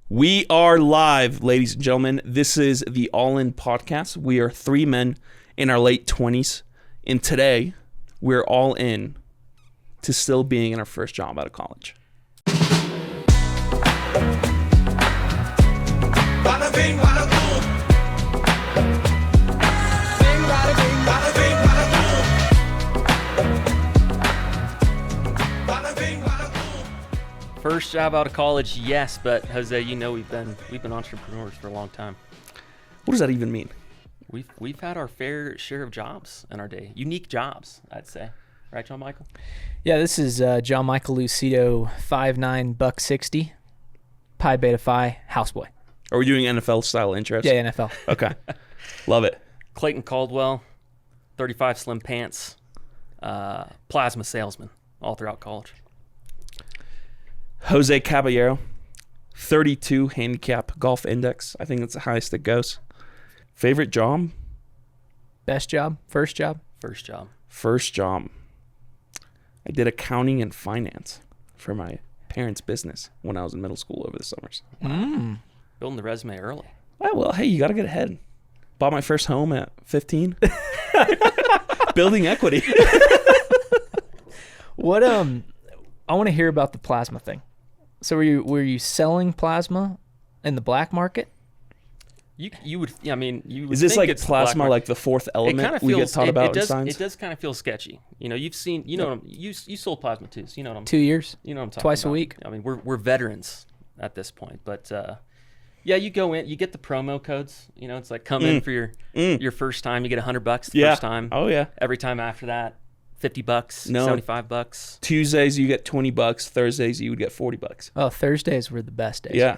We are live, ladies and gentlemen. This is the All In Podcast. We are three men in our late 20s, and today we're all in to still being in our first job out of college. Bada bing, bada boom. Bing, bada bing, bada bing, bada boom. Bada bing, bada boom. First job out of college, yes, but Jose, you know we've been entrepreneurs for a long time. What does that even mean? We've had our fair share of jobs in our day, unique jobs, I'd say, right, John Michael? Yeah, this is John Michael Lucido, 5'9", $160, Pi Beta Phi, houseboy. Are we doing NFL style intros? Yeah, NFL. Okay, love it. Clayton Caldwell, 35 slim pants, plasma salesman, all throughout college. Jose Caballero, 32 handicap golf index. I think that's the highest it goes. Favorite job? Best job? First job? First job. First job. I did accounting and finance for my parents' business when I was in middle school over the summers. Mm. Building the resume early. Oh, well, hey, you got to get ahead. Bought my first home at 15. Building equity. What I want to hear about the plasma thing. So were you selling plasma in the black market? You would, yeah, I mean, you would. Is this think like it's plasma, like the fourth element we get taught about in science? It does kind of feel sketchy. You know, you've seen, you know, you sold plasma too, so you know what I'm. 2 years. You know what I'm talking Twice about. a week. I mean, we're veterans at this point, but yeah, you go in, you get the promo codes. You know, it's like come in for your first time, you get $100 the first time. Oh yeah. Every time after that, $50, No. $75. Tuesdays you get $20. Thursdays you would get $40. Oh, Thursdays were the best days. Yeah.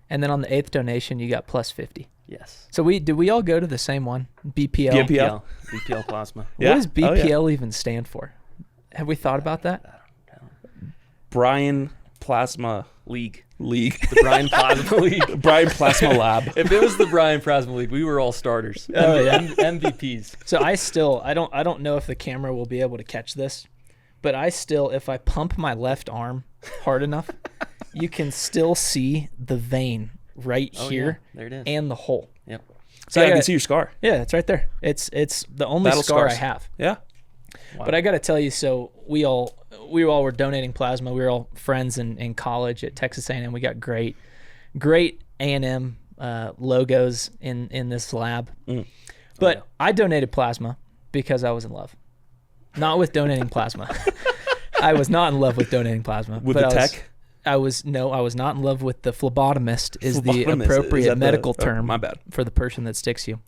And then on the 8th donation, you got plus 50. Yes. So did we all go to the same one? BPL? BPL. BPL plasma. Yeah. What does Oh, yeah. BPL even stand for? Have we thought about that? Brian Plasma League. The Brian Plasma League. Brian Plasma Lab. If it was the Brian Plasma League, we were all starters. Oh, yeah. MVPs. So I don't know if the camera will be able to catch this, but if I pump my left arm hard enough, you can still see the vein right here. Yeah. There it is. And the hole. Yep. So I can see your scar. Yeah, it's right there. It's the only Battle scar scars. I have. Yeah. Wow. But I got to tell you, so we all were donating plasma. We were all friends in college at Texas A&M. We got great A&M logos in this lab. But I donated plasma because I was in love. Not with donating plasma. I was not in love with donating plasma. With the tech? I was not in love with the phlebotomist is the Phlebotomist, appropriate is that medical the- term my bad. for the person that sticks you.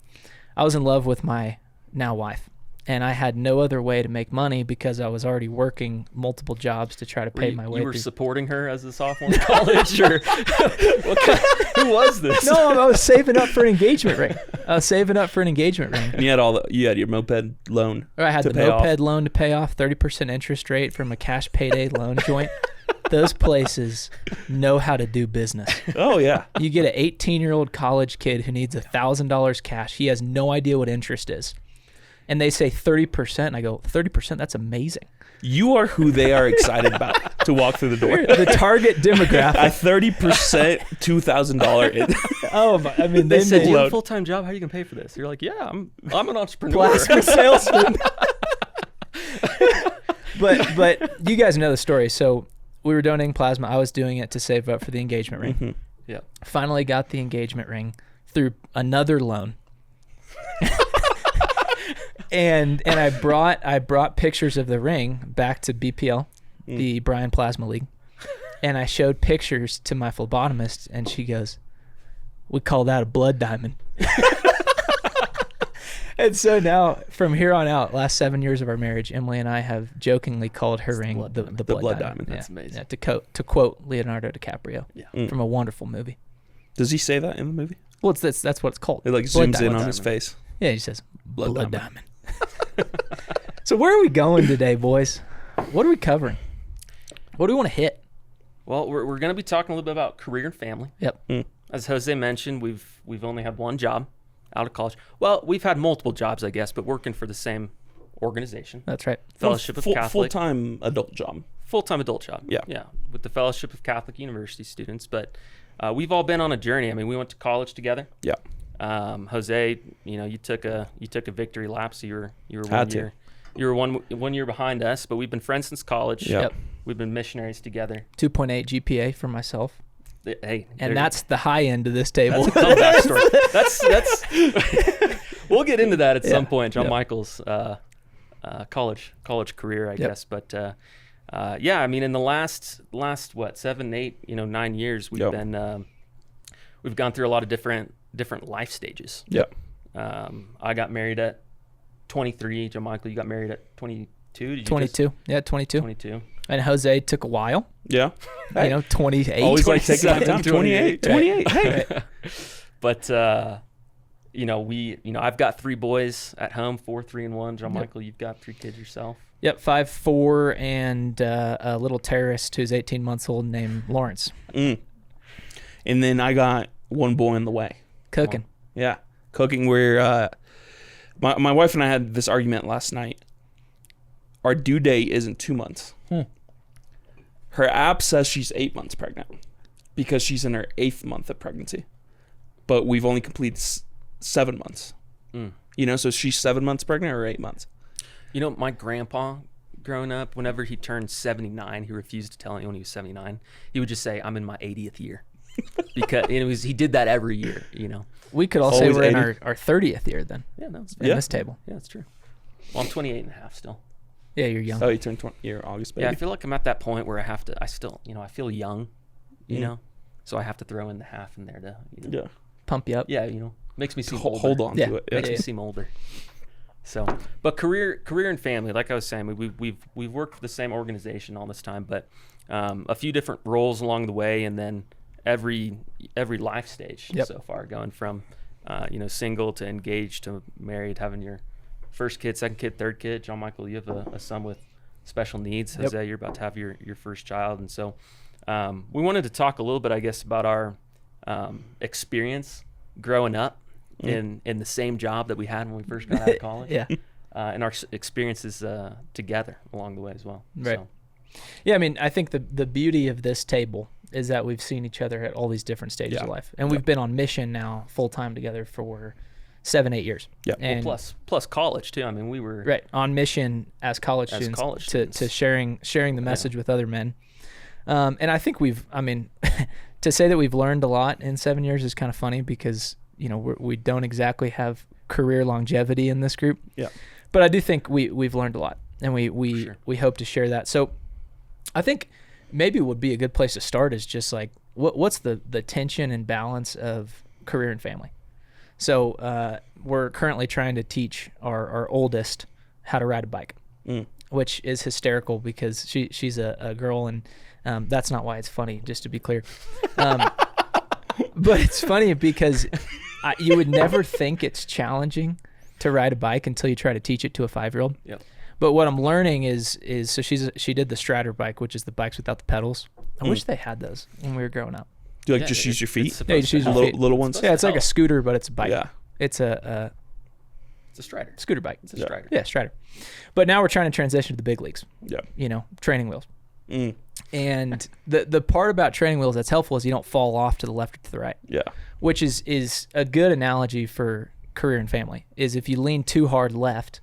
I was in love with my now wife, and I had no other way to make money because I was already working multiple jobs to try to pay my way You were through. supporting her as a sophomore in college, or who was this? No, I was saving up for an engagement ring. And you had your moped loan. Or I had to the pay moped off. loan to pay off, 30% interest rate from a cash payday loan joint. Those places know how to do business. Oh yeah. You get an 18-year-old college kid who needs $1,000 cash. He has no idea what interest is. And they say 30%. And I go, 30%? That's amazing. You are who they are excited about to walk through the door. The target A demographic. 30% $2,000. Oh, I mean, They said, "You have load. a full-time job. How are you gonna pay for this?" You're like, "Yeah, I'm an entrepreneur." plasma salesman. But you guys know the story. So we were donating plasma. I was doing it to save up for the engagement ring. Mm-hmm. Yeah. Finally got the engagement ring through another loan. and I brought pictures of the ring back to BPL, the Brian Plasma League. And I showed pictures to my phlebotomist, and she goes, "We call that a blood diamond." And so now, from here on out, last 7 years of our marriage, Emily and I have jokingly called her ring the blood diamond. diamond. That's amazing. Yeah, to quote Leonardo DiCaprio Yeah. from a wonderful movie. Does he say that in the movie? Well, that's what it's called. It like Blood zooms in diamond. on his face. Yeah, he says blood Blood diamond. So where are we going today, boys? What are we covering? What do we want to hit? Well, we're going to be talking a little bit about career and family. Yep. As Jose mentioned, we've only had one job out of college. Well, we've had multiple jobs, I guess, but working for the same organization. That's right. Fellowship of Catholic. Full-time adult job. Full-time adult job. Yeah. Yeah, with the Fellowship of Catholic University students. But we've all been on a journey. I mean, we went to college together. Yeah. Jose, you took a victory lap, so you were Had to. you were one year behind us, but we've been friends since college. Yep. We've been missionaries together. 2.8 GPA for myself. Hey, And that's the high end of this table. that's a comeback story. That's we'll get into that at some point. John Michael's college career, I guess. But I mean, in the last what 7, 8, 9 years, we've been we've gone through a lot of different life stages. Yep. I got married at 23. John Michael, you got married at 22. Did you 22. Yeah, 22. 22. And Jose took a while. Yeah. 28. Always like taking my time. 28. 28. Hey. But I've got 3 boys at home, 4, 3, and 1. John Michael, you've got 3 kids yourself. Yep, 5, 4, and a little terrorist who's 18 months old named Lawrence. And then I got 1 boy in the way. Cooking. Yeah, cooking. Where my wife and I had this argument last night. Our due date isn't 2 months. Her app says she's 8 months pregnant because she's in her 8th month of pregnancy, but we've only completed 7 months. So she's 7 months pregnant or 8 months. My grandpa, growing up, whenever he turned 79, he refused to tell anyone he was 79. He would just say, "I'm in my 80th year," because he did that every year. We could all say Always we're in 80. our 30th year then. Yeah, no, it's In this table. Yeah, that's true. Well, I'm 28 and a half still. Yeah, you're young. Oh, you turned 20. You're August, baby. Yeah, I feel like I'm at that point where I still, I feel young, so I have to throw in the half in there to, Yeah. Pump you up. yeah, makes me seem older. Hold on to it. Makes me seem older. So, but career and family, like I was saying, we've worked for the same organization all this time, but a few different roles along the way, and then every life stage so far, going from single to engaged to married, having your first kid, second kid, third kid. John Michael, you have a son with special needs. Jose, you're about to have your first child, and so we wanted to talk a little bit, I guess, about our experience growing up in the same job that we had when we first got out of college. And our experiences together along the way as well. Right. So. Yeah, I mean, I think the beauty of this table is that we've seen each other at all these different stages of life, and we've been on mission now full time together for 7, 8 years. Yeah. And plus college too. I mean, we were on mission as college students to sharing the message with other men. And I think to say that we've learned a lot in 7 years is kind of funny because we don't exactly have career longevity in this group. Yeah. But I do think we've learned a lot, and we hope to share that. So I think maybe would be a good place to start is just like what's the tension and balance of career and family. So we're currently trying to teach our oldest how to ride a bike, which is hysterical because she's a girl, and that's not why it's funny, just to be clear. But it's funny because you would never think it's challenging to ride a bike until you try to teach it to a 5-year-old. Yep. But what I'm learning is so she did the Strider bike, which is the bikes without the pedals. I wish they had those when we were growing up. Do you just use your feet? Yeah, you just use your feet. Little ones? Yeah, it's like a scooter, but it's a bike. Yeah. It's a Strider. scooter bike. It's a Strider. Yeah, Strider. But now we're trying to transition to the big leagues. Yeah. Training wheels. And the part about training wheels that's helpful is you don't fall off to the left or to the right. Yeah. Which is a good analogy for career and family. Is if you lean too hard left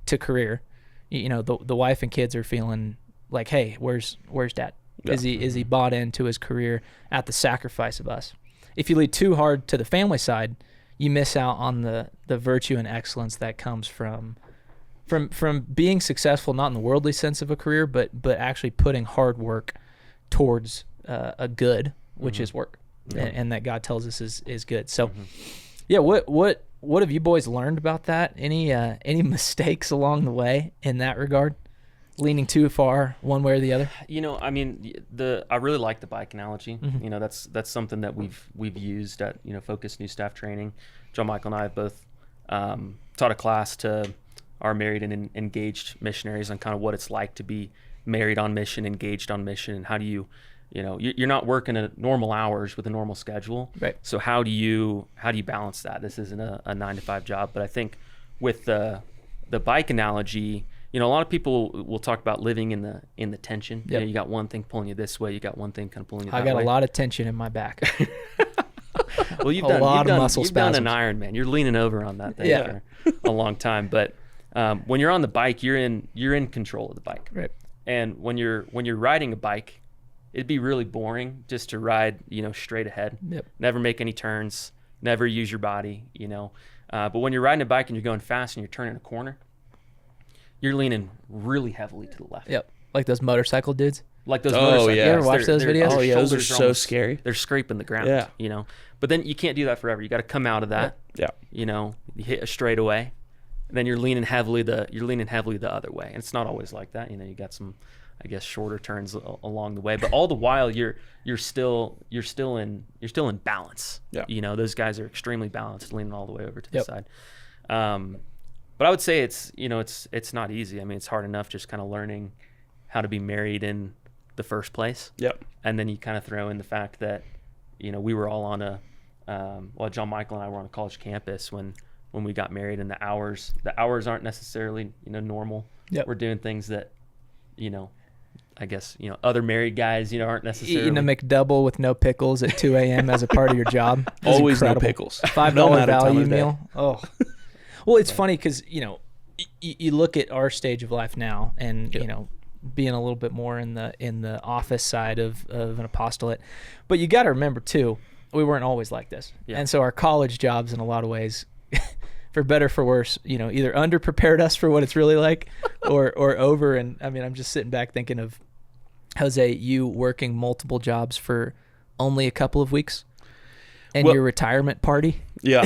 to career, the wife and kids are feeling like, hey, where's dad? Yeah. Is he bought into his career at the sacrifice of us? If you lean too hard to the family side, you miss out on the virtue and excellence that comes from being successful, not in the worldly sense of a career, but actually putting hard work towards a good, which is work, and that God tells us is good. So, yeah, what have you boys learned about that? Any mistakes along the way in that regard? Leaning too far one way or the other? I mean, I really like the bike analogy. That's something that we've used at Focus New Staff Training. John Michael and I have both taught a class to our married and engaged missionaries on kind of what it's like to be married on mission, engaged on mission, and how do you you're not working at normal hours with a normal schedule. Right. So how do you balance that? This isn't a 9-to-5 job, but I think with the bike analogy, you know, a lot of people will talk about living in the tension. Yep. You know, you got one thing pulling you this way, you got one thing kind of pulling you that I got way. a lot of tension in my back. Well, you've a done lot of muscle you've done an spasms. Ironman. You're leaning over on that thing Yeah. for a long time. But when you're on the bike, you're in control of the bike. Right. And when you're riding a bike, it'd be really boring just to ride, you know, straight ahead. Yep. Never make any turns. Never use your body. You know. But when you're riding a bike and you're going fast and you're turning a corner, you're leaning really heavily to the left. Yep. Like those motorcycle dudes. Like those Oh, motorcycles. yeah. You ever watch those videos? Oh, yeah, those are shoulders so scary. They're scraping the ground. Yeah. You know. But then you can't do that forever. You got to come out of that. Yeah. You know, you hit a straightaway, and then you're leaning heavily the other way. And it's not always like that. You know, you got some, I guess, shorter turns along the way. But all the while, you're still in balance. Yeah. You know, those guys are extremely balanced, leaning all the way over to the Yep. side. But I would say it's not easy. I mean, it's hard enough just kind of learning how to be married in the first place. Yep. And then you kind of throw in the fact that, you know, we were all on John Michael and I were on a college campus when we got married, and the hours aren't necessarily, you know, normal. Yep. We're doing things that, you know, I guess, you know, other married guys, you know, aren't necessarily. Eating a McDouble with no pickles at 2 a.m. as a part of your job. That's Always incredible. no pickles. $5 No matter time value of day. meal. Oh. Well, it's funny because, you know, you look at our stage of life now and, Yep. you know, being a little bit more in the office side of an apostolate. But you got to remember, too, we weren't always like this. Yeah. And so our college jobs, in a lot of ways, for better for worse, you know, either underprepared us for what it's really like or over. And, I mean, I'm just sitting back thinking of, Jose, you working multiple jobs for only a couple of weeks and Well- your retirement party. Yeah.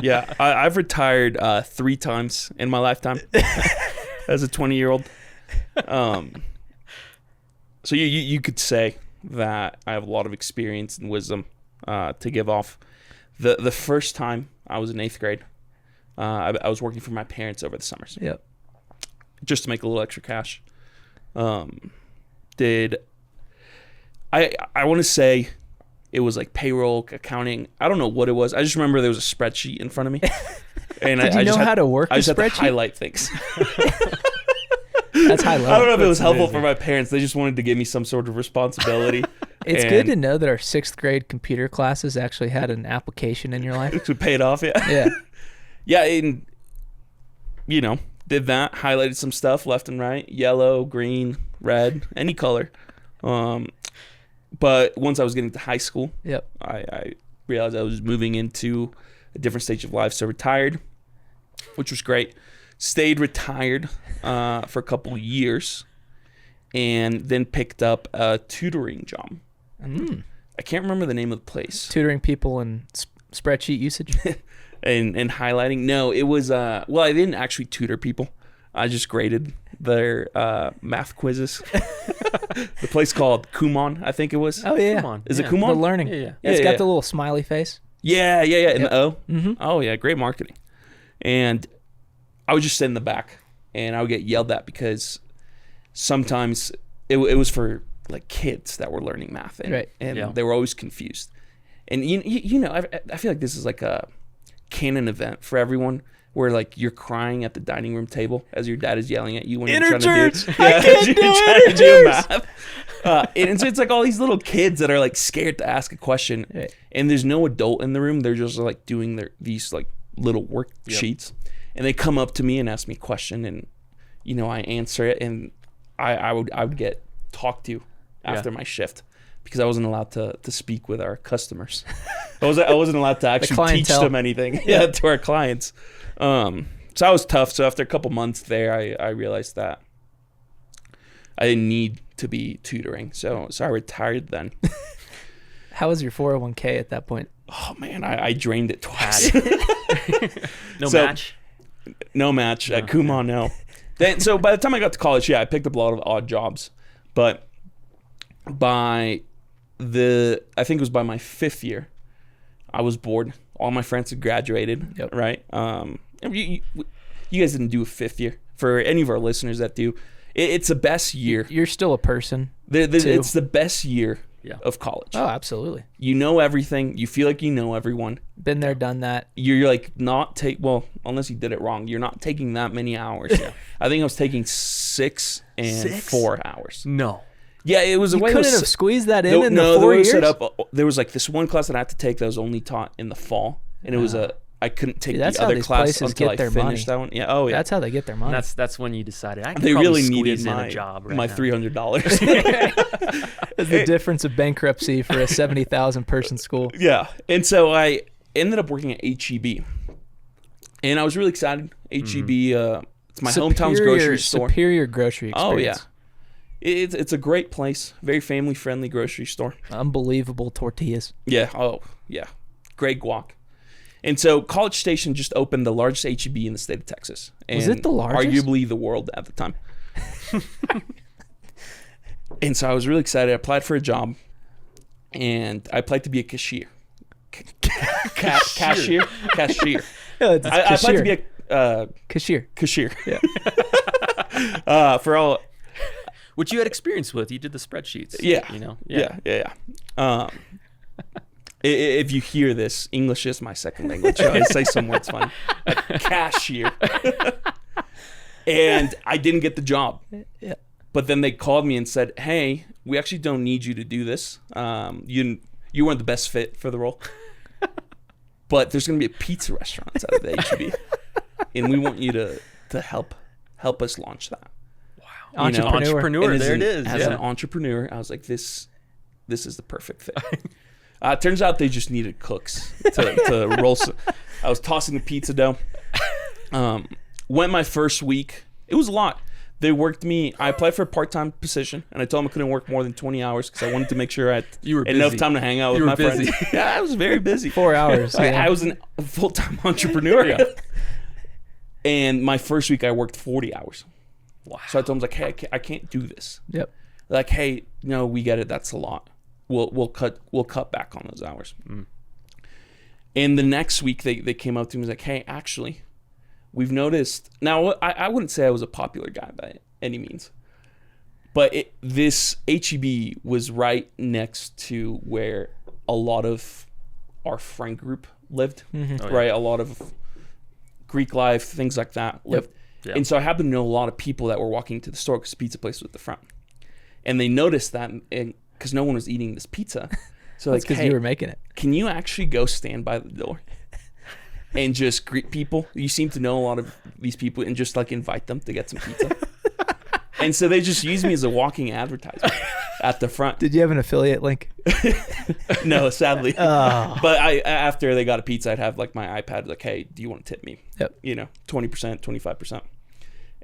Yeah. I've retired 3 times in my lifetime as a 20-year-old. So you could say that I have a lot of experience and wisdom to give off. The first time I was in 8th grade, I was working for my parents over the summers Yep. just to make a little extra cash. I want to say it was like payroll, accounting. I don't know what it was. I just remember there was a spreadsheet in front of me. And Did you I know just how to work I a just had to spreadsheet? highlight things. That's high level. I don't know if it was That's helpful amazing. for my parents. They just wanted to give me some sort of responsibility. It's good to know that our 6th grade computer classes actually had an application in your life. to pay it off. Yeah. Yeah. Yeah. And, you know, did that, highlighted some stuff left and right, yellow, green, red, any color. But once I was getting to high school, Yep. I realized I was moving into a different stage of life. So retired, which was great. Stayed retired for a couple of years, and then picked up a tutoring job. I can't remember the name of the place. Tutoring people in spreadsheet usage. And highlighting. No, it was well, I didn't actually tutor people. I just graded their math quizzes. The place called Kumon, I think it was. Oh, yeah. Come on. Is it Yeah. Kumon? The learning. Yeah, yeah. It's Yeah, got yeah. the little smiley face. Yeah. And Yep. the O. Mm-hmm. Oh yeah, great marketing. And I would just sit in the back, and I would get yelled at because sometimes it was for like kids that were learning math, and, Right. and Yeah. they were always confused. And you know, I feel like this is like a canon event for everyone, where like you're crying at the dining room table as your dad is yelling at you when you're trying to Integers! do, I can't you're do trying to do integers! math. And so it's like all these little kids that are like scared to ask a question, Right. and there's no adult in the room. They're just like doing these like little worksheets, and they come up to me and ask me a question, and you know I answer it, and I would get talked to after my shift because I wasn't allowed to speak with our customers. I wasn't allowed to actually teach clientele. them anything. Yeah, to our clients. So that was tough. So after a couple months there, I realized that I didn't need to be tutoring. So I retired then. How was your 401k at that point? Oh man, I drained it twice. No So- match. No match at No. Kumon. No. Then so by the time I got to college, I picked up a lot of odd jobs, but I think it was by my 5th year, I was bored. All my friends had graduated. Yep. Right. You guys didn't do a 5th year. For any of our listeners that do, it's the best year. You're still a person. It's the best year of college. Oh, absolutely. You know everything. You feel like you know everyone. Been there, done that. You're like unless you did it wrong, you're not taking that many hours. I think I was taking 6 and 4 hours. No. Yeah, it was a way. You couldn't have squeezed that in the 4 years? Set up, there was like this one class that I had to take that was only taught in the fall. And it was I couldn't take the other class until I finished that one. Yeah, oh yeah. That's how they get their money. That's when you decided I could they really squeeze needed in my a job my $300. It's the difference of bankruptcy for a 70,000 person school. Yeah, and so I ended up working at HEB, and I was really excited. HEB, it's my hometown's grocery store. Superior grocery experience. Oh yeah, it's a great place. Very family friendly grocery store. Unbelievable tortillas. Yeah. Oh yeah, great guac. And so College Station just opened the largest HEB in the state of Texas. And was it the largest? Arguably the world at the time. And so I was really excited. I applied for a job, and I applied to be a cashier. Cashier? Cashier. Yeah, I applied to be a cashier. Cashier. Yeah. For all... Which you had experience with. You did the spreadsheets. Yeah. You know? Yeah. If you hear this, English is my second language. I say some words funny. A cashier. And I didn't get the job. Yeah. But then they called me and said, hey, we actually don't need you to do this. You weren't the best fit for the role. But there's going to be a pizza restaurant out of the HEB. And we want you to help us launch that. Wow. Entrepreneur. There it is. As an entrepreneur, I was like, this is the perfect fit. It turns out they just needed cooks to roll. I was tossing the pizza dough. Went my first week. It was a lot. They worked me. I applied for a part-time position, and I told them I couldn't work more than 20 hours because I wanted to make sure I had enough time to hang out with my friends. Yeah, I was very busy. 4 hours. I was a full-time entrepreneur. Yeah. And my first week, I worked 40 hours. Wow. So I told them, like, hey, I can't do this. Yep. Like, hey, no, we get it. That's a lot. We'll cut back on those hours. And the next week they came up to me and was like, hey, actually, we've noticed. Now I wouldn't say I was a popular guy by any means, but this HEB was right next to where a lot of our friend group lived. Mm-hmm. Right, a lot of Greek life, things like that lived. Yep. And so I happened to know a lot of people that were walking to the store because the pizza place was at the front, and they noticed that and because no one was eating this pizza. So That's like, because hey, you were making it. can you actually go stand by the door and just greet people? You seem to know a lot of these people, and just like invite them to get some pizza. And so they just used me as a walking advertisement at the front. Did you have an affiliate link? No, sadly. Oh. But after they got a pizza, I'd have like my iPad like, hey, do you want to tip me? Yep. 20%, 25%.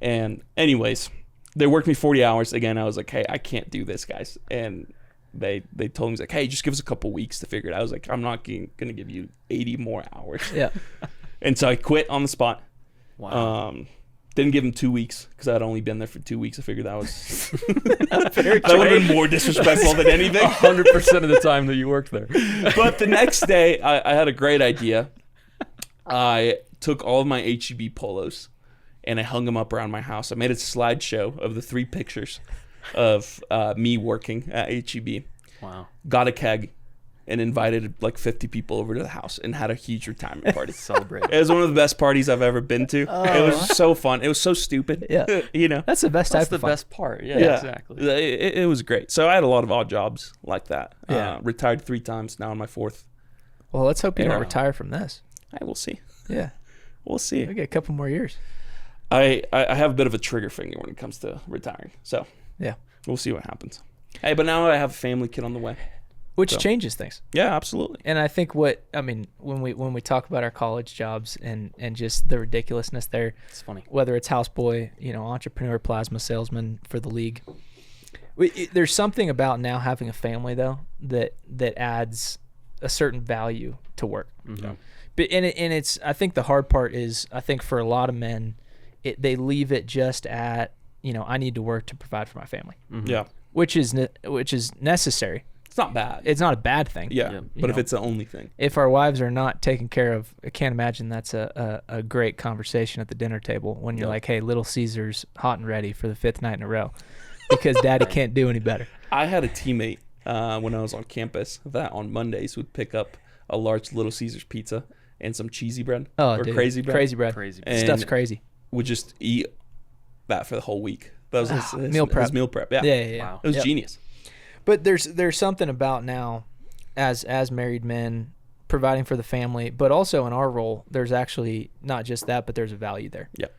And anyways, they worked me 40 hours. Again, I was like, hey, I can't do this, guys. And they told me, like, hey, just give us a couple weeks to figure it out. I was like, I'm not going to give you 80 more hours. Yeah. And so I quit on the spot. Wow. Didn't give them 2 weeks because I'd only been there for 2 weeks. I figured that was Fair that would have been more disrespectful than anything. 100% of the time that you worked there. But the next day, I had a great idea. I took all of my HEB polos and I hung them up around my house. I made a slideshow of the 3 pictures of me working at HEB. Wow. Got a keg and invited like 50 people over to the house and had a huge retirement party. Celebrate. It was one of the best parties I've ever been to. It was so fun. It was so stupid. Yeah. That's the best That's type the of fun. best part. Yeah, Yeah. exactly. It was great. So I had a lot of odd jobs like that. Yeah. Retired 3 times. Now on my 4th. Well, let's hope you Yeah. don't retire from this. I will see. Yeah. We'll see. We get a couple more years. I have a bit of a trigger finger when it comes to retiring. So Yeah. we'll see what happens. Hey, but now I have a family kid on the way. Which So. changes things. Yeah, absolutely. And I think when we talk about our college jobs and just the ridiculousness there, It's funny. whether it's houseboy, entrepreneur, plasma salesman for the league, there's something about now having a family though that adds a certain value to work. Mm-hmm. But it's I think the hard part is I think for a lot of men, they leave it just at I need to work to provide for my family, Mm-hmm. Yeah. which is necessary. It's not bad. It's not a bad thing. yeah. Yeah. But if it's the only thing. If our wives are not taken care of, I can't imagine that's a great conversation at the dinner table when you're Yeah. like, hey, Little Caesar's hot and ready for the 5th night in a row because daddy can't do any better. I had a teammate when I was on campus that on Mondays would pick up a large Little Caesars pizza and some cheesy bread Dude. crazy bread. Crazy bread. And Stuff's crazy. would just eat that for the whole week. That was his Meal prep. His meal prep. Yeah. Yeah. Wow. It was genius. But there's something about now, as married men, providing for the family, but also in our role, there's actually not just that, but there's a value there. Yep.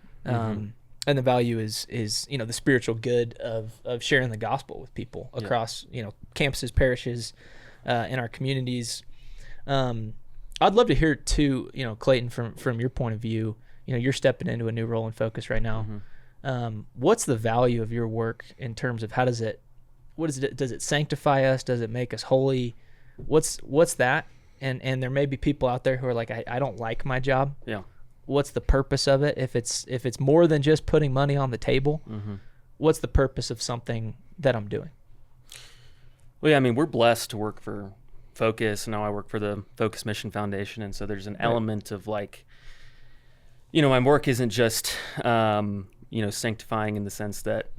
And the value is the spiritual good of sharing the gospel with people across campuses, parishes, in our communities. I'd love to hear too, Clayton, from your point of view. You're stepping into a new role and focus right now. What's the value of your work in terms of does it sanctify us? Does it make us holy? What's that? And there may be people out there who are like, I don't like my job. Yeah. What's the purpose of it? If it's more than just putting money on the table, what's the purpose of something that I'm doing? Well, yeah, I mean, we're blessed to work for Focus. Now I work for the Focus Mission Foundation. And so there's an element of like, my work isn't just, sanctifying in the sense that,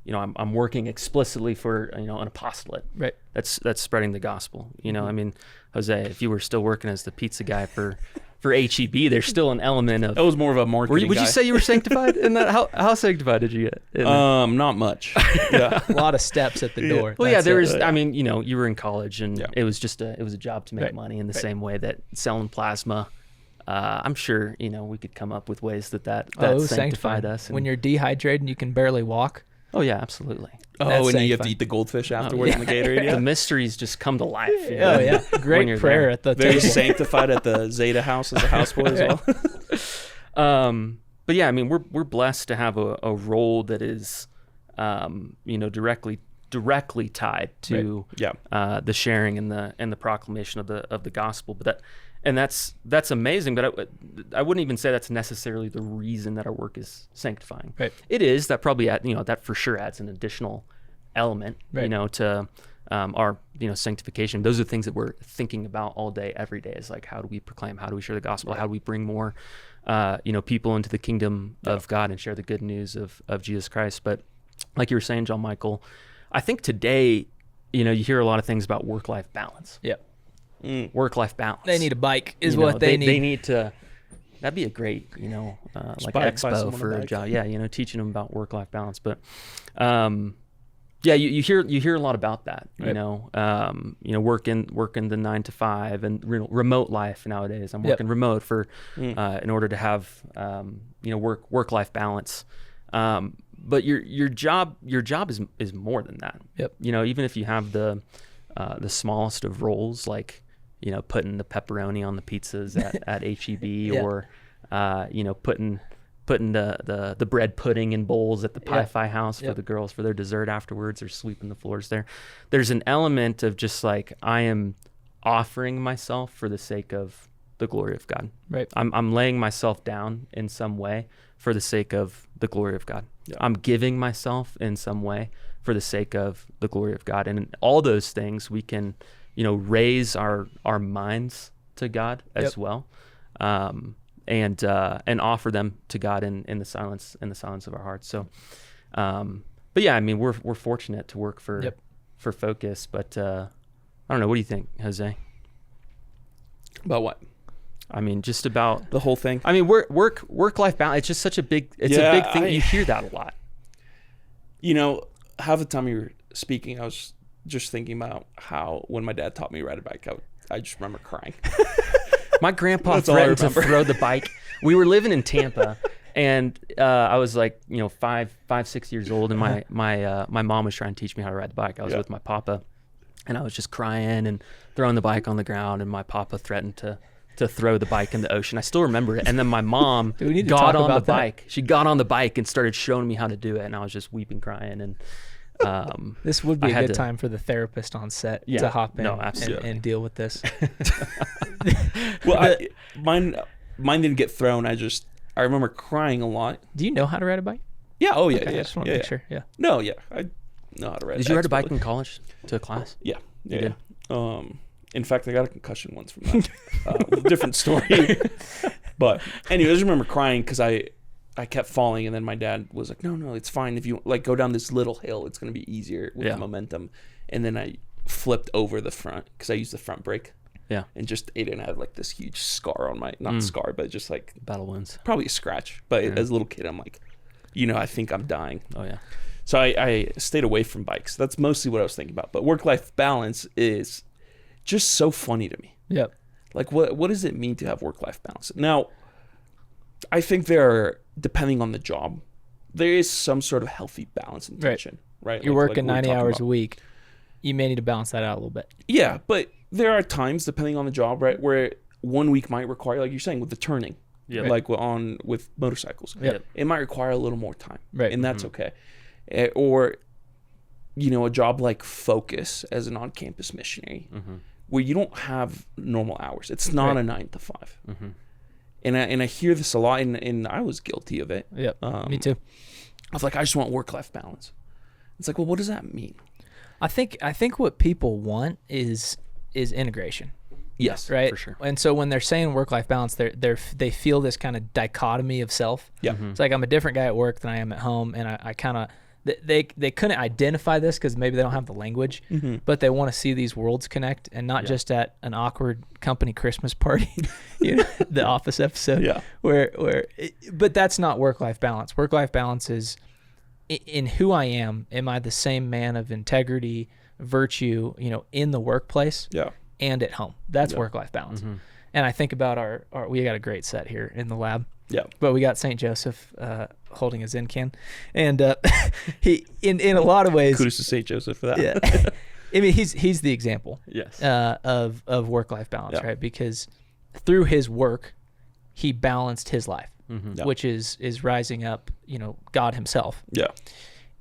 I'm working explicitly for, an apostolate. Right. That's spreading the gospel. I mean, Jose, if you were still working as the pizza guy for HEB, there's still an element of. That was more of a marketing. Would you say you were sanctified in that? How sanctified did you get? Not much. Yeah. A lot of steps at the door. Well, there was. it. I mean, you were in college, and it was just a job to make money in the same way that selling plasma. I'm sure we could come up with ways that sanctified us. When you're dehydrated and you can barely walk. Oh yeah, absolutely. And you have to eat the goldfish afterwards in the Gatorade. Yeah. The mysteries just come to life. Oh yeah, great prayer at the Very table. sanctified at the Zeta house as a houseboy as well. But yeah, I mean, we're blessed to have a role that is, directly tied to the sharing and the proclamation of the gospel. But that's amazing. But I wouldn't even say that's necessarily the reason that our work is sanctifying. Right. It is. That probably that for sure adds an additional element, to our sanctification. Those are things that we're thinking about all day, every day. Is like, how do we proclaim? How do we share the gospel? How do we bring more people into the kingdom of God and share the good news of Jesus Christ? But like you were saying, John Michael, I think today, you hear a lot of things about work-life balance. Yeah. Work-life balance. They need a bike is what they need. They need to. That'd be a great, like expo for a job. Yeah, teaching them about work-life balance. But, you hear a lot about that. Working the 9 to 5 and remote life nowadays. I'm working remote for in order to have work-life balance. But your job is more than that. Yep. Even if you have the smallest of roles, like putting the pepperoni on the pizzas at HEB, or putting the bread pudding in bowls at the Pi-Fi house for the girls for their dessert afterwards, or sweeping the floors there. There's an element of just like, I am offering myself for the sake of the glory of God. Right. I'm laying myself down in some way for the sake of the glory of God. Yeah. I'm giving myself in some way for the sake of the glory of God. And in all those things, we can, raise our minds to God as well, and offer them to God in the silence of our hearts. So, but yeah, I mean, we're fortunate to work for Focus, but I don't know. What do you think, Jose? About what? I mean, just about the whole thing. I mean, work-life balance. It's just such a big. It's a big thing. You hear that a lot. Half the time you were speaking, I was just thinking about how when my dad taught me to ride a bike, I just remember crying. My grandpa threatened to throw the bike. We were living in Tampa, and I was like, 5-6 years old, and my mom was trying to teach me how to ride the bike. I was with my papa, and I was just crying and throwing the bike on the ground, and my papa threatened to throw the bike in the ocean. I still remember it. And then my mom got on the bike. She got on the bike and started showing me how to do it, and I was just weeping, crying, and this would be a good time for the therapist on set to hop in and deal with this. Well, mine didn't get thrown. I remember crying a lot. Do you know how to ride a bike? Yeah. Oh yeah. Okay, Yeah. I just want to make sure. Yeah. No. Yeah. I know how to ride. Did you ride a bike in college to a class? Yeah. Yeah. In fact, I got a concussion once from that. Different story. But anyway, I just remember crying because I kept falling, and then my dad was like, no, it's fine. If you go down this little hill, it's going to be easier with the momentum. And then I flipped over the front because I used the front brake. Yeah. And just Aiden had like this huge scar on my, not scar, but just like Battle wounds. probably a scratch. But as a little kid, I'm like, I think I'm dying. Oh yeah. So I stayed away from bikes. That's mostly what I was thinking about. But work-life balance is just so funny to me. Yep. Like, what does it mean to have work-life balance? Now, I think depending on the job, there is some sort of healthy balance and tension, right? You're like working we were 90 talking hours about. a week. You may need to balance that out a little bit. Yeah, but there are times, depending on the job, right, where 1 week might require, like you're saying, with the turning, like with motorcycles, it might require a little more time, right? And that's okay. Or, a job like Focus as an on-campus missionary, where you don't have normal hours. It's not a 9 to 5. And I hear this a lot, and I was guilty of it. Yep, me too. I was like, I just want work-life balance. It's like, well, what does that mean? I think what people want is integration. Yes, right. For sure. And so when they're saying work-life balance, they feel this kind of dichotomy of self. Yeah. It's like I'm a different guy at work than I am at home, and I kind of they couldn't identify this because maybe they don't have the language, but they want to see these worlds connect, and not just at an awkward company Christmas party, the Office episode. Yeah. But that's not work-life balance. Work-life balance is in who I am. Am I the same man of integrity, virtue, in the workplace? Yeah. And at home. That's work-life balance. And I think about our we got a great set here in the lab. Yeah. But we got St. Joseph holding a Zen can. And he in a lot of ways, Kudos to St. Joseph for that. yeah. I mean, he's the example Yes. of work-life balance, right? Because through his work, he balanced his life, which is rising up, God himself. Yeah.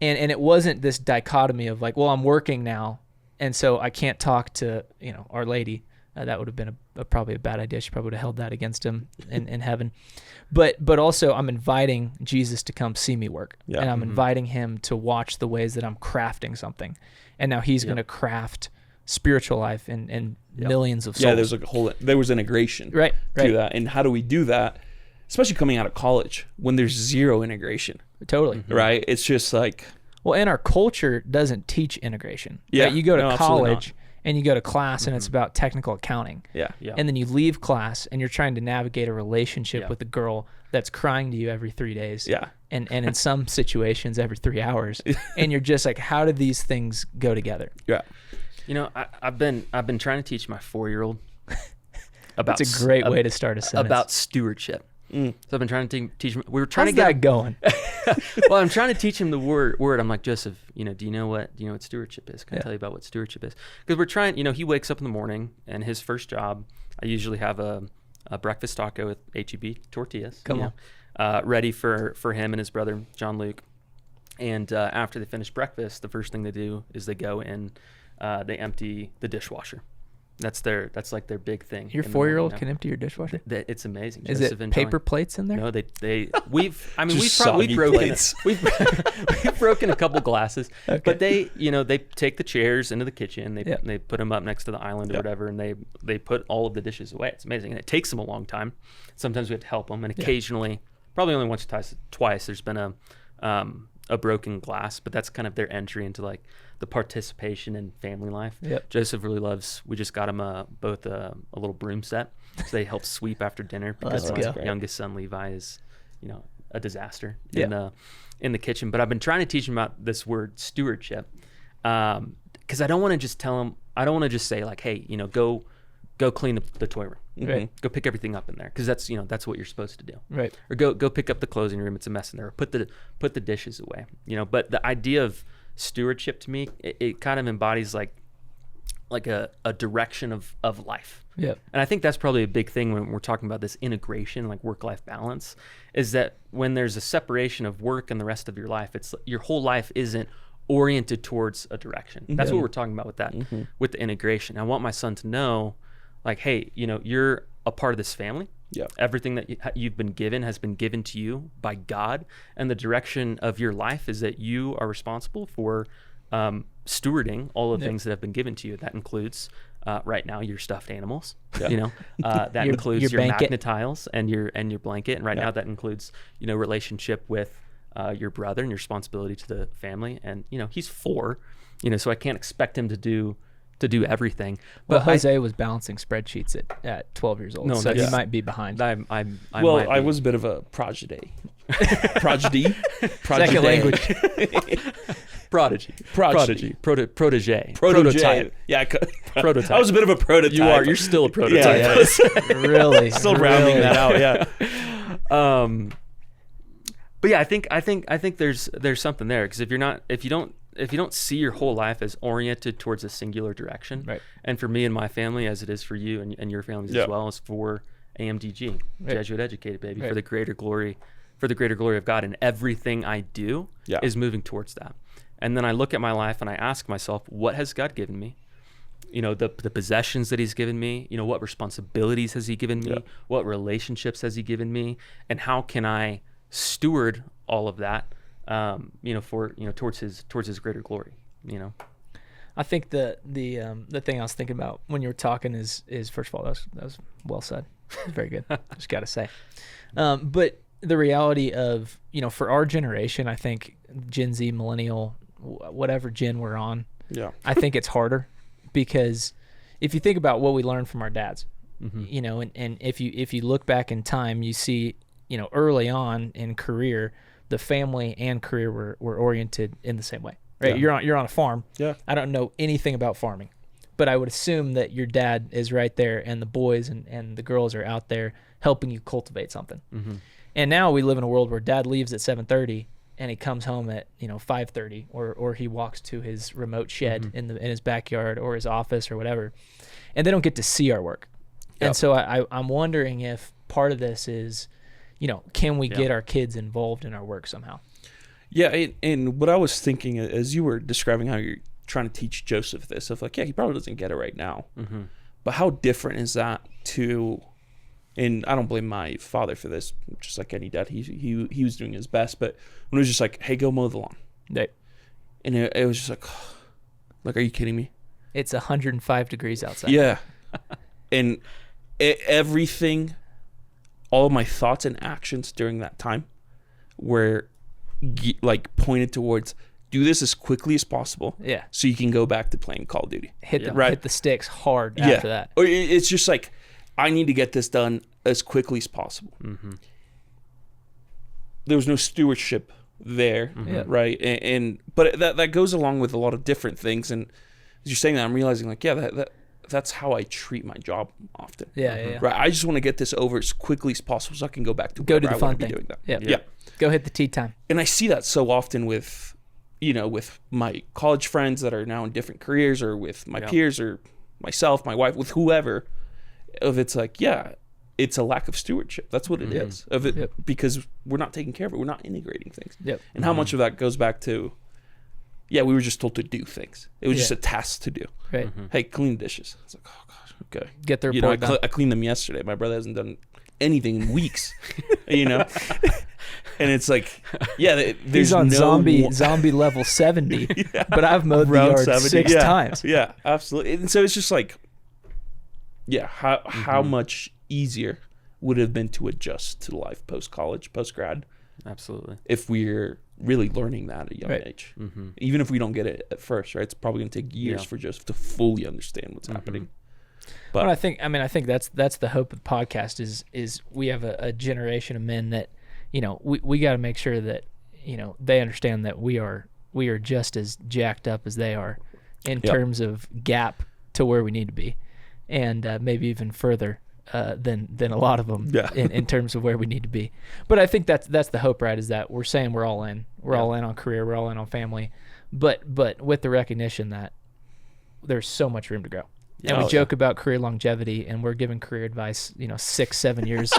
And it wasn't this dichotomy of like, well, I'm working now, and so I can't talk to, Our Lady. That would have been probably a bad idea. She probably would have held that against him in heaven. But also I'm inviting Jesus to come see me work. Yeah. And I'm inviting him to watch the ways that I'm crafting something. And now he's going to craft spiritual life in millions of souls. Yeah, there was integration right to that. And how do we do that? Especially coming out of college when there's zero integration. Totally. Right? It's just like... Well, and our culture doesn't teach integration. Yeah. Right? You go to absolutely college and you go to class and it's about technical accounting. Yeah. And then you leave class and you're trying to navigate a relationship with a girl that's crying to you every 3 days. Yeah. And in some situations every 3 hours. And you're just like, how do these things go together? Yeah. I've been trying to teach my 4-year-old about. That's a great way to start a sentence. About stewardship. So I've been trying to teach him. We were trying How's to get that going? Well, I'm trying to teach him the word. I'm like, Joseph, do you know what stewardship is? Can I tell you about what stewardship is? Because we're trying. He wakes up in the morning, and his first job, I usually have a breakfast taco with HEB tortillas. Come on. Ready for him and his brother John Luke. And after they finish breakfast, the first thing they do is they go and they empty the dishwasher. That's like their big thing. Your 4-year-old can empty your dishwasher? It's amazing. Is Joseph it paper plates in there? No, we've soggy broken plates. we've broken a couple glasses. Okay. But they take the chairs into the kitchen, they put them up next to the island or whatever, and they put all of the dishes away. It's amazing, and it takes them a long time. Sometimes we have to help them, and occasionally, probably only once or twice, there's been a broken glass, but that's kind of their entry into like the participation in family life. Yep. Joseph really loves. We just got him both a little broom set, so they help sweep after dinner because Let's his go. youngest son Levi is, a disaster in the kitchen. But I've been trying to teach him about this word stewardship, because I don't want to just tell him. I don't want to just say like, hey, go clean the toy room. Right. Go pick everything up in there, because that's what you're supposed to do. Right. Or go pick up the clothing room. It's a mess in there. Or put the dishes away. But the idea of stewardship to me, it kind of embodies like a direction of life. Yep. And I think that's probably a big thing when we're talking about this integration, like work-life balance, is that when there's a separation of work and the rest of your life, it's your whole life isn't oriented towards a direction. That's what we're talking about with that, with the integration. I want my son to know, like, hey, you're a part of this family. Yeah. Everything that you've been given has been given to you by God, and the direction of your life is that you are responsible for stewarding all of the things that have been given to you. That includes right now your stuffed animals. Yeah. That includes your blanket. magnet tiles and your blanket. And right now that includes relationship with your brother and your responsibility to the family. And he's 4, so I can't expect him to do to do everything. Well, But Jose was balancing spreadsheets at 12 years old, No, so he that's- might be behind. I Well, might I be. was a bit of a prodigy. Prodigy. Second language. prodigy. Prodigy. Protege. Prototype. Yeah, Prototype. I was a bit of a prototype. You are. You're still a prototype. Yeah, Really? still rounding really. that out. Yeah. But yeah, I think there's something there, because if you don't see your whole life as oriented towards a singular direction, Right. and for me and my family, as it is for you and your families Yeah. as well, is for AMDG, Right. Jesuit educated, baby, Right. for the greater glory of God, and everything I do Yeah. is moving towards that. And then I look at my life and I ask myself, what has God given me? The possessions that he's given me, what responsibilities has he given me? Yeah. What relationships has he given me? And how can I steward all of that, towards his greater glory, I think the thing I was thinking about when you were talking is first of all, that was well said. Very good. Just got to say. But the reality of, for our generation, I think Gen Z, millennial, whatever gen we're on, Yeah. I think it's harder, because if you think about what we learned from our dads, Mm-hmm. and if you look back in time, you see, early on in career, the family and career were oriented in the same way, right? Yeah. You're on a farm. Yeah. I don't know anything about farming, but I would assume that your dad is right there, and the boys and the girls are out there helping you cultivate something. Mm-hmm. And now we live in a world where dad leaves at 7:30 and he comes home at 5:30, or he walks to his remote shed Mm-hmm. in his backyard or his office or whatever, and they don't get to see our work. Yep. And so I'm wondering if part of this is, can we Yeah. get our kids involved in our work somehow? Yeah, and what I was thinking as you were describing how you're trying to teach Joseph this, of like, yeah, he probably doesn't get it right now, Mm-hmm. but how different is that to? And I don't blame my father for this, just like any dad. He was doing his best, but when it was just like, hey, go mow the lawn, Right. and it was just like, are you kidding me? It's 105 degrees outside. Yeah, and everything, all of my thoughts and actions during that time were pointed towards do this as quickly as possible, Yeah. so you can go back to playing Call of Duty. Hit Right. the sticks hard after that. Or it's just like, I need to get this done as quickly as possible. Mm-hmm. There was no stewardship there, Yeah. right? But that goes along with a lot of different things. And as you're saying that, I'm realizing like, yeah, that's how I treat my job often. Yeah. Right. I just want to get this over as quickly as possible so I can go back to Go do whatever the I fun want to thing. be doing that. Yeah. Yeah. Go hit the tea time. And I see that so often with my college friends that are now in different careers, or with my Yeah. peers, or myself, my wife, with whoever, of it's like, yeah, it's a lack of stewardship. That's what it Mhm. is of it. Yep. Because we're not taking care of it. We're not integrating things. Yep. And how much of that goes back to, yeah, we were just told to do things. It was just a task to do. Right. Mm-hmm. Hey, clean the dishes. It's like, oh gosh, okay. Get the You know, report done. I cleaned them yesterday. My brother hasn't done anything in weeks. And it's like, yeah, there's He's on no zombie level 70, but I've mowed the Round yard 70, 6 yeah. times. Yeah, absolutely. And so it's just like, yeah, how much easier would it have been to adjust to life post-college, post-grad, Absolutely. if we're really learning that at a young Right. age. Mm-hmm. Even if we don't get it at first, right? It's probably going to take years Yeah. for Joseph to fully understand what's happening. But Well, I think that's the hope of the podcast is we have a generation of men that, we got to make sure that, they understand that we are just as jacked up as they are in Yep. terms of gap to where we need to be, and maybe even further than a lot of them Yeah. in terms of where we need to be. But I think that's the hope, right? Is that we're saying we're all in. We're all in on career. We're all in on family, but with the recognition that there's so much room to grow. And we Oh, joke about career longevity, and we're giving career advice, 6-7 years.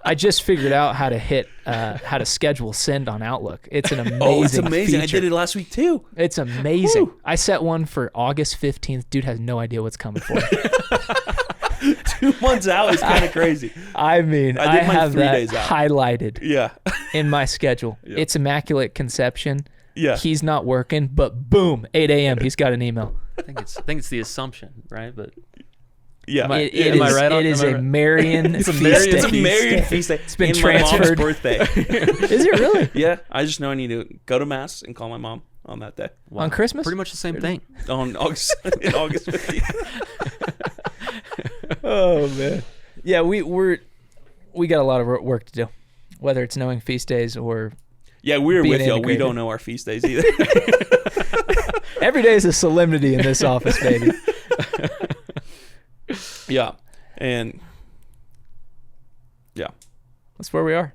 I just figured out how to schedule send on Outlook. It's an amazing oh, it's amazing. feature. I did it last week too. It's amazing. Woo. I set one for August 15th. Dude has no idea what's coming for him. 2 months out is kind of crazy. I mean, I did mine have 3 that days out. highlighted Yeah. in my schedule. Yep. It's Immaculate Conception. Yeah. He's not working, but boom, 8 a.m. He's got an email. I think it's the assumption, right? But Yeah. Am I- It am I is, right on- it is am I a right? Marian It's a feast Marian- day. It's a Marian feast day. been and my mom's transferred. birthday. Is it really? Yeah. I just know I need to go to mass and call my mom on that day. On Christmas? Pretty much the same thing. On August 15th. Oh man. Yeah, we got a lot of work to do, whether it's knowing feast days or Yeah, we're being with y'all. We integrated. don't know our feast days either. Every day is a solemnity in this office, baby. Yeah. And yeah, That's where we are.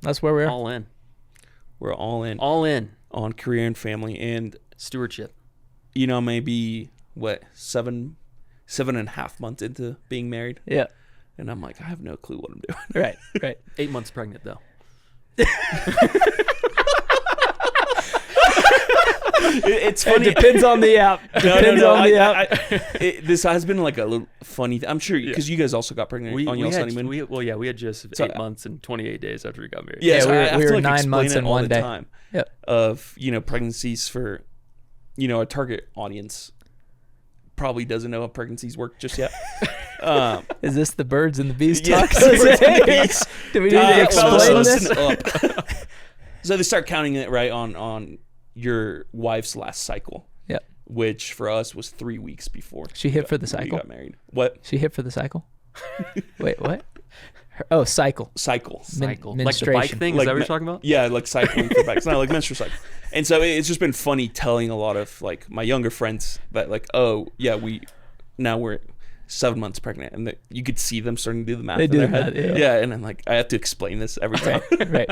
That's where we are. All in. we're all in All in. on career and family. And, Stewardship. maybe 7.5 months into being married. Yeah. And I'm like, I have no clue what I'm doing. Right. Right. 8 months pregnant, though. It's It funny. depends on the app. Depends on the app. This has been like a little funny. I'm sure because you guys also got pregnant on y'all's honeymoon. We had just So, 8 months and 28 days after we got married. Yeah, so we were- I have we to, were like, 9 explain months it and all 1 the day. time Yep. of pregnancies for a target audience probably doesn't know how pregnancies work just yet. Is this the birds and the bees Yeah, talk? birds and bees. Do we need to explain listen this? up. So they start counting it right on your wife's last cycle. Yep. Which for us was 3 weeks before She hit for the we cycle? got married. What She hit for the cycle? Wait, what? Cycle. cycle? Cycle. Min- Like the bike menstruation. thing? Is that what you're talking about? Yeah, like cycling for bikes. Not like menstrual cycle. And so it's just been funny telling a lot of like my younger friends that like, oh yeah, we're 7 months pregnant, and you could see them starting to do the math. They in do their the head. math, yeah. And I'm like, I have to explain this every time. Right.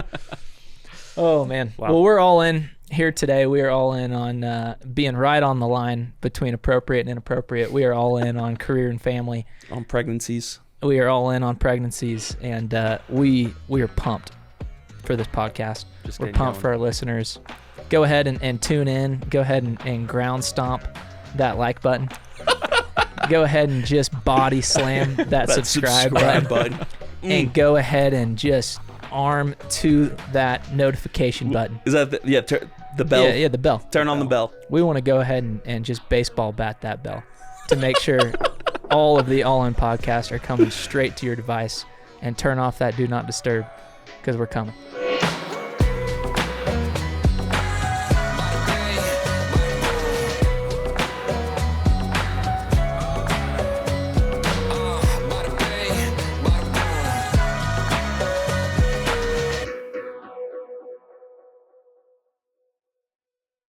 Oh man. Wow. Well, we're all in here today. We are all in on being right on the line between appropriate and inappropriate. We are all in on career and family. On pregnancies. We are all in on pregnancies, and we are pumped for this podcast. Just We're getting pumped going. for our listeners. Go ahead and tune in. Go ahead and ground stomp that like button. Go ahead and just body slam that subscribe button. And go ahead and just arm to that notification button. Is that the bell? Yeah, the bell. Turn on the bell. We want to go ahead and just baseball bat that bell to make sure all of the All-In podcasts are coming straight to your device, and turn off that do not disturb because we're coming.